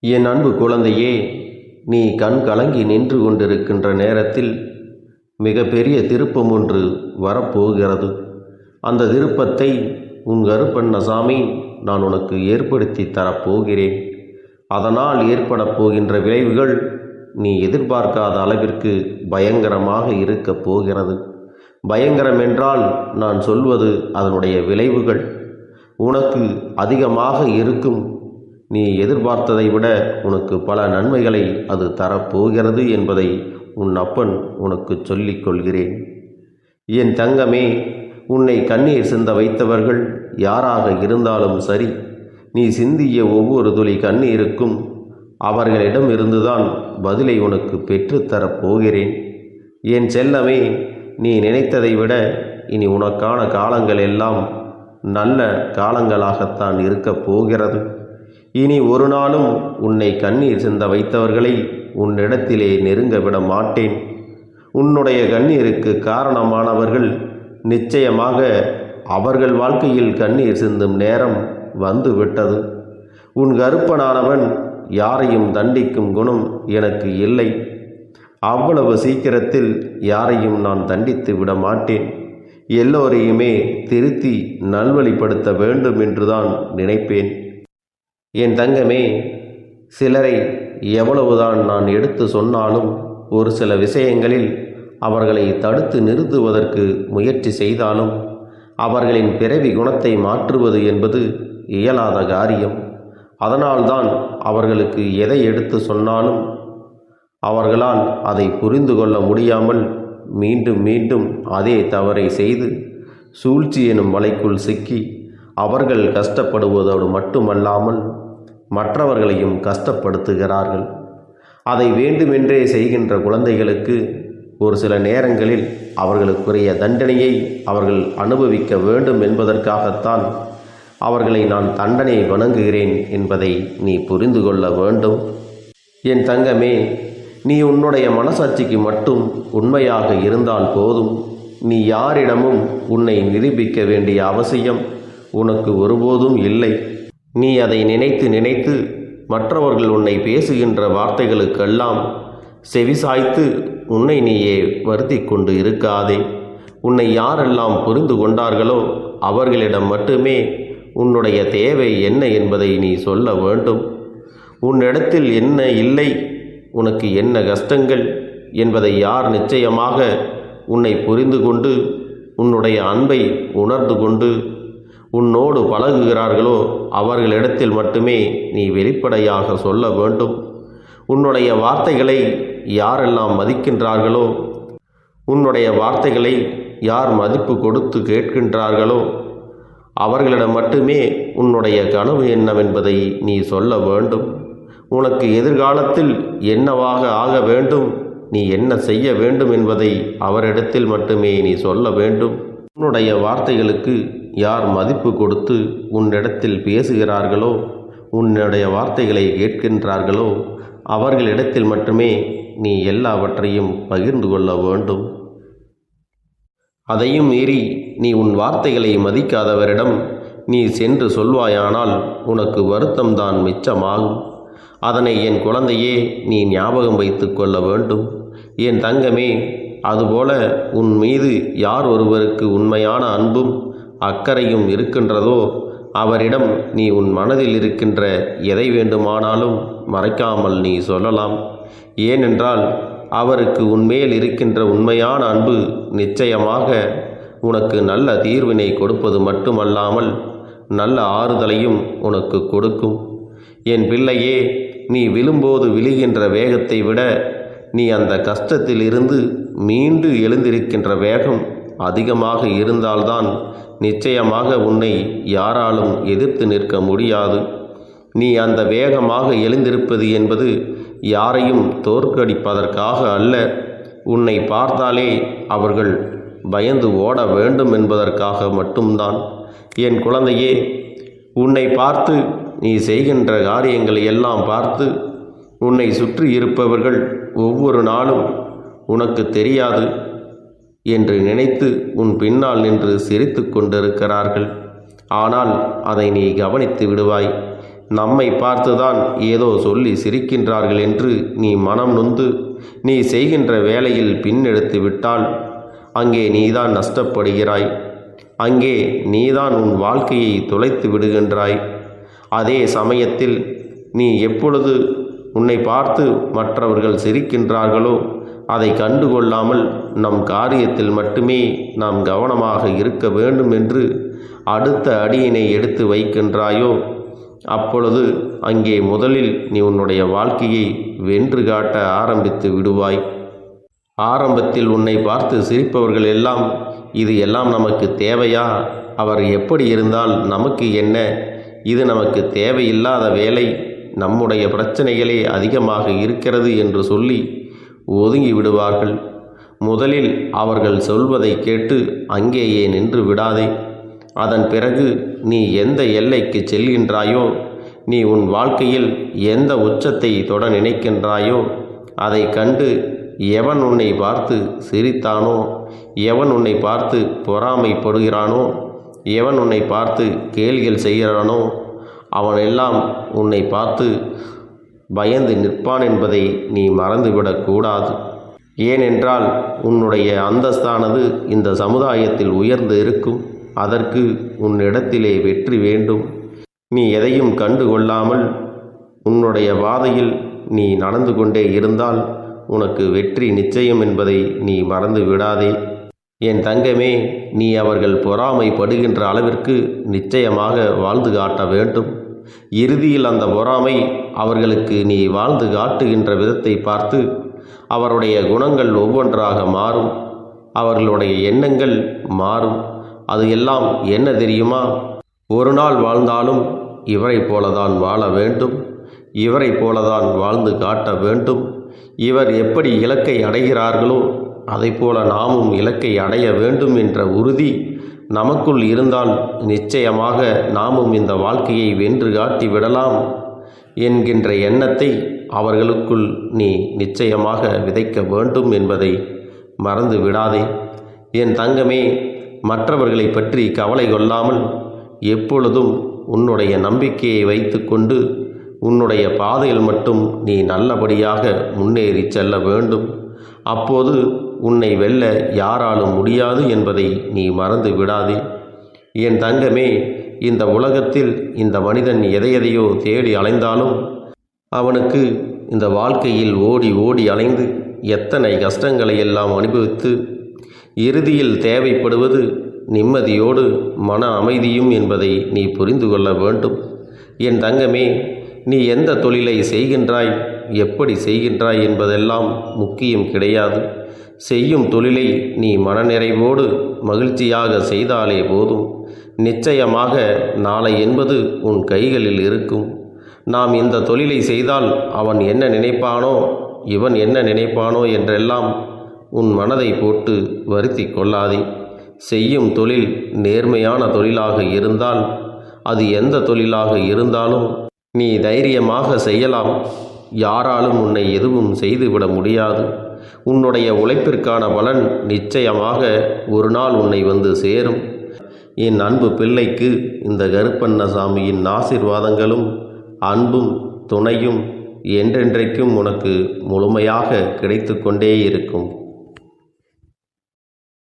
என் அன்பு குழந்தையே, நீ கண் கலங்கி நின்று கொண்டிருக்கின்ற நேரத்தில் மிகப்பெரிய திருப்பம் ஒன்று வரப்போகிறது. அந்த திருப்பத்தை உன் கருப்பண்ணசாமி நான் உனக்கு ஏற்படுத்தி தரப்போகிறேன். அதனால் ஏற்படப் போகின்ற விளைவுகள் நீ எதிர்பார்க்காத அளவிற்கு பயங்கரமாக இருக்கப் போகிறது. பயங்கரம் என்றால் நான் சொல்வது அதனுடைய விளைவுகள் உனக்கு அதிகமாக இருக்கும். நீ எதிர்பார்த்ததை விட உனக்கு பல நன்மைகளை அது தரப்போகிறது என்பதை உன் அப்பன் உனக்கு சொல்லிக் கொள்கிறேன். என் தங்கமே, உன்னை கண்ணீர் சிந்த வைத்தவர்கள் யாராக இருந்தாலும் சரி, நீ சிந்திய ஒவ்வொரு துளி கண்ணீருக்கும் அவர்களிடம் இருந்துதான் பதிலை உனக்கு பெற்றுத்தரப் போகிறேன். என் செல்லமே, நீ நினைத்ததை விட இனி உனக்கான காலங்கள் எல்லாம் நல்ல காலங்களாகத்தான் இருக்கப் போகிறது. இனி ஒரு நாளும் உன்னை கண்ணீர் சிந்த வைத்தவர்களை உன்னிடத்திலே நெருங்க விட மாட்டேன். உன்னுடைய கண்ணீருக்கு காரணமானவர்கள் நிச்சயமாக அவர்கள் வாழ்க்கையில் கண்ணீர் சிந்தும் நேரம் வந்து விட்டது. உன் கருப்பனானவன் யாரையும் தண்டிக்கும் குணம் எனக்கு இல்லை. அவ்வளவு சீக்கிரத்தில் யாரையும் நான் தண்டித்து விட மாட்டேன். எல்லோரையுமே திருத்தி நல்வழிப்படுத்த வேண்டும் என்றுதான் நினைப்பேன். என் தங்கமே, சிலரை எவ்வளவுதான் நான் எடுத்து சொன்னாலும் ஒரு சில விஷயங்களில் அவர்களை தடுத்து நிறுத்துவதற்கு முயற்சி செய்தாலும் அவர்களின் பிறவி குணத்தை மாற்றுவது என்பது இயலாத காரியம். அதனால்தான் அவர்களுக்கு எதை எடுத்து சொன்னாலும் அவர்களால் அதை புரிந்து கொள்ள முடியாமல் மீண்டும் மீண்டும் அதே தவறை செய்து சூழ்ச்சி எனும் வலைக்குள் சிக்கி அவர்கள் கஷ்டப்படுவதோடு மட்டுமல்லாமல் மற்றவர்களையும் கஷ்டப்படுத்துகிறார்கள். அதை வேண்டுமென்றே செய்கின்ற குழந்தைகளுக்கு ஒரு சில நேரங்களில் அவர்களுக்குரிய தண்டனையை அவர்கள் அனுபவிக்க வேண்டும் என்பதற்காகத்தான் அவர்களை நான் தண்டனை வணங்குகிறேன் என்பதை நீ புரிந்து கொள்ள வேண்டும். என் தங்கமே, நீ உன்னுடைய மனசாட்சிக்கு மட்டும் உண்மையாக இருந்தால் போதும். நீ யாரிடமும் உன்னை நிரூபிக்க வேண்டிய அவசியம் உனக்கு ஒருபோதும் இல்லை. நீ அதை நினைத்து நினைத்து மற்றவர்கள் உன்னை பேசுகின்ற வார்த்தைகளுக்கெல்லாம் செவிசாய்த்து உன்னை நீயே வருத்தி கொண்டு இருக்காதே. உன்னை யாரெல்லாம் புரிந்து கொண்டார்களோ அவர்களிடம் மட்டுமே உன்னுடைய தேவை என்ன என்பதை நீ சொல்ல வேண்டும். உன்னிடத்தில் என்ன இல்லை, உனக்கு என்ன கஷ்டங்கள் என்பதை யார் நிச்சயமாக உன்னை புரிந்து கொண்டு உன்னுடைய அன்பை உணர்ந்து கொண்டு உன்னோடு பழகுகிறார்களோ அவர்களிடத்தில் மட்டுமே நீ வெளிப்படையாக சொல்ல வேண்டும். உன்னுடைய வார்த்தைகளை யாரெல்லாம் மதிக்கின்றார்களோ, உன்னுடைய வார்த்தைகளை யார் மதிப்பு கொடுத்து கேட்கின்றார்களோ அவர்களிடம் மட்டுமே உன்னுடைய கனவு என்னவென்பதை நீ சொல்ல வேண்டும். உனக்கு எதிர்காலத்தில் என்னவாக ஆக வேண்டும், நீ என்ன செய்ய வேண்டும் என்பதை அவரிடத்தில் மட்டுமே நீ சொல்ல வேண்டும். உன்னுடைய வார்த்தைகளுக்கு யார் மதிப்பு கொடுத்து உன்னிடத்தில் பேசுகிறார்களோ, உன்னுடைய வார்த்தைகளை கேட்கின்றார்களோ அவர்களிடத்தில் மட்டுமே நீ எல்லாவற்றையும் பகிர்ந்து கொள்ள வேண்டும். அதையும் மீறி நீ உன் வார்த்தைகளை மதிக்காதவரிடம் நீ சென்று சொல்வாயானால் உனக்கு வருத்தம்தான் மிச்சமாகும். அதனை என் குழந்தையே நீ ஞாபகம் வைத்து கொள்ள வேண்டும். என் தங்கமே, அதுபோல உன் மீது யார் ஒருவருக்கு உண்மையான அன்பும் அக்கறையும் இருக்கின்றதோ அவரிடம் நீ உன் மனதில் இருக்கின்ற எதை வேண்டுமானாலும் மறைக்காமல் நீ சொல்லலாம். ஏனென்றால் அவருக்கு உன்மேல் இருக்கின்ற உண்மையான அன்பு நிச்சயமாக உனக்கு நல்ல தீர்வினை கொடுப்பது மட்டுமல்லாமல் நல்ல ஆறுதலையும் உனக்கு கொடுக்கும். என் பிள்ளையே, நீ விழும்போது விழுகின்ற வேகத்தை விட நீ அந்த கஷ்டத்தில் இருந்து மீண்டு எழுந்திருக்கின்ற வேகம் அதிகமாக இருந்தால்தான் நிச்சயமாக உன்னை யாராலும் எதிர்த்து நிற்க முடியாது. நீ அந்த வேகமாக எழுந்திருப்பது என்பது யாரையும் தோற்கடிப்பதற்காக அல்ல. உன்னை பார்த்தாலே அவர்கள் பயந்து ஓட வேண்டும் என்பதற்காக மட்டும்தான். என் குழந்தையே, உன்னை பார்த்து நீ செய்கின்ற காரியங்களை எல்லாம் பார்த்து உன்னை சுற்றி இருப்பவர்கள் ஒவ்வொரு நாளும் உனக்கு தெரியாது என்று நினைத்து உன் பின்னால் நின்று சிரித்து கொண்டிருக்கிறார்கள். ஆனால் அதை நீ கவனித்து விடுவாய். நம்மை பார்த்துதான் ஏதோ சொல்லி சிரிக்கின்றார்கள் என்று நீ மனம் நொந்து நீ செய்கின்ற வேலையில் பின்னெடுத்து விட்டால் அங்கே நீதான் நஷ்டப்படுகிறாய். அங்கே நீதான் உன் வாழ்க்கையை தொலைத்து விடுகின்றாய். அதே சமயத்தில் நீ எப்பொழுது உன்னை பார்த்து மற்றவர்கள் சிரிக்கின்றார்களோ அதை கண்டுகொள்ளாமல் நம் காரியத்தில் மட்டுமே நாம் கவனமாக இருக்க வேண்டும் என்று அடுத்த அடியினை எடுத்து வைக்கின்றாயோ அப்பொழுது அங்கே முதலில் நீ உன்னுடைய வாழ்க்கையை வென்று காட்ட ஆரம்பித்து விடுவாய். ஆரம்பத்தில் உன்னை பார்த்து சிரிப்பவர்கள் எல்லாம் இது எல்லாம் நமக்கு தேவையா, அவர் எப்படி இருந்தால் நமக்கு என்ன, இது நமக்கு தேவையில்லாத வேலை, நம்முடைய பிரச்சனைகளே அதிகமாக இருக்கிறது என்று சொல்லி ஒதுங்கி விடுவார்கள். முதலில் அவர்கள் சொல்வதை கேட்டு அங்கேயே நின்று விடாதே. அதன் பிறகு நீ எந்த எல்லைக்கு செல்கின்றாயோ, நீ உன் வாழ்க்கையில் எந்த உச்சத்தை தொட நினைக்கின்றாயோ அதை கண்டு எவன் உன்னை பார்த்து சிரித்தானோ, எவன் உன்னை பார்த்து பொறாமைப்படுகிறானோ, எவன் உன்னை பார்த்து கேலிகள் செய்கிறானோ அவனெல்லாம் உன்னை பார்த்து பயந்து நிற்பான் என்பதை நீ மறந்துவிடக்கூடாது. ஏனென்றால் உன்னுடைய அந்தஸ்தானது இந்த சமுதாயத்தில் உயர்ந்து இருக்கும். அதற்கு உன்னிடத்திலே வெற்றி வேண்டும். நீ எதையும் கண்டு கொள்ளாமல் உன்னுடைய பாதையில் நீ நடந்து கொண்டே இருந்தால் உனக்கு வெற்றி நிச்சயம் என்பதை நீ மறந்து விடாதே. என் தங்கமே, நீ அவர்கள் பொறாமைப்படுகின்ற அளவிற்கு நிச்சயமாக வாழ்ந்து காட்ட வேண்டும். இறுதியில் அந்த பொறாமை அவர்களுக்கு நீ வாழ்ந்து காட்டுகின்ற விதத்தை பார்த்து அவருடைய குணங்கள் ஒவ்வொன்றாக மாறும், அவர்களுடைய எண்ணங்கள் மாறும். அது எல்லாம் என்ன தெரியுமா? ஒரு நாள் வாழ்ந்தாலும் இவரை போலதான் வாழ வேண்டும், இவரை போலதான் வாழ்ந்து காட்ட வேண்டும், இவர் எப்படி இலக்கை அடைகிறார்களோ அதை போல நாமும் இலக்கை அடைய வேண்டும் என்ற உறுதி நமக்குள் இருந்தால் நிச்சயமாக நாமும் இந்த வாழ்க்கையை வென்று காட்டி விடலாம் என்கின்ற எண்ணத்தை அவர்களுக்குள் நீ நிச்சயமாக விதைக்க வேண்டும் என்பதை மறந்து விடாதே. என் தங்கமே, மற்றவர்களை பற்றி கவலை கொள்ளாமல் எப்பொழுதும் உன்னுடைய நம்பிக்கையை வைத்து கொண்டு உன்னுடைய பாதையில் மட்டும் நீ நல்லபடியாக முன்னேறி செல்ல வேண்டும். அப்போது உன்னை வெல்ல யாராலும் முடியாது என்பதை நீ மறந்து விடாதே. என் தங்கமே, இந்த உலகத்தில் இந்த மனிதன் எதையோ தேடி அலைந்தாலும் அவனுக்கு இந்த வாழ்க்கையில் ஓடி ஓடி அலைந்து எத்தனை கஷ்டங்களை எல்லாம் அனுபவித்து இறுதியில் தேவைப்படுவது நிம்மதியோடு மன அமைதியும் என்பதை நீ புரிந்து கொள்ள வேண்டும். என் தங்கமே, நீ எந்த தொழிலை செய்கின்றாய், எப்படி செய்கின்றாய் என்பதெல்லாம் முக்கியம் கிடையாது. செய்யும் தொழிலை நீ மனநிறைவோடு மகிழ்ச்சியாக செய்தாலே போதும். நிச்சயமாக நாளை என்பது உன் கைகளில் இருக்கும். நாம் இந்த தொழிலை செய்தால் அவன் என்ன நினைப்பானோ, இவன் என்ன நினைப்பானோ என்றெல்லாம் உன் மனதை போட்டு வருத்தி கொள்ளாதே. செய்யும் தொழில் நேர்மையான தொழிலாக இருந்தால் அது எந்த தொழிலாக இருந்தாலும் நீ தைரியமாக செய்யலாம். யாராலும் உன்னை எதுவும் செய்துவிட முடியாது. உன்னுடைய உழைப்பிற்கான பலன் நிச்சயமாக ஒரு நாள் உன்னை வந்து சேரும். என் அன்பு பிள்ளைக்கு இந்த கருப்பண்ணசாமியின் ஆசீர்வாதங்களும் அன்பும் துணையும் என்றென்றைக்கும் உனக்கு முழுமையாக கிடைத்து கொண்டே இருக்கும்.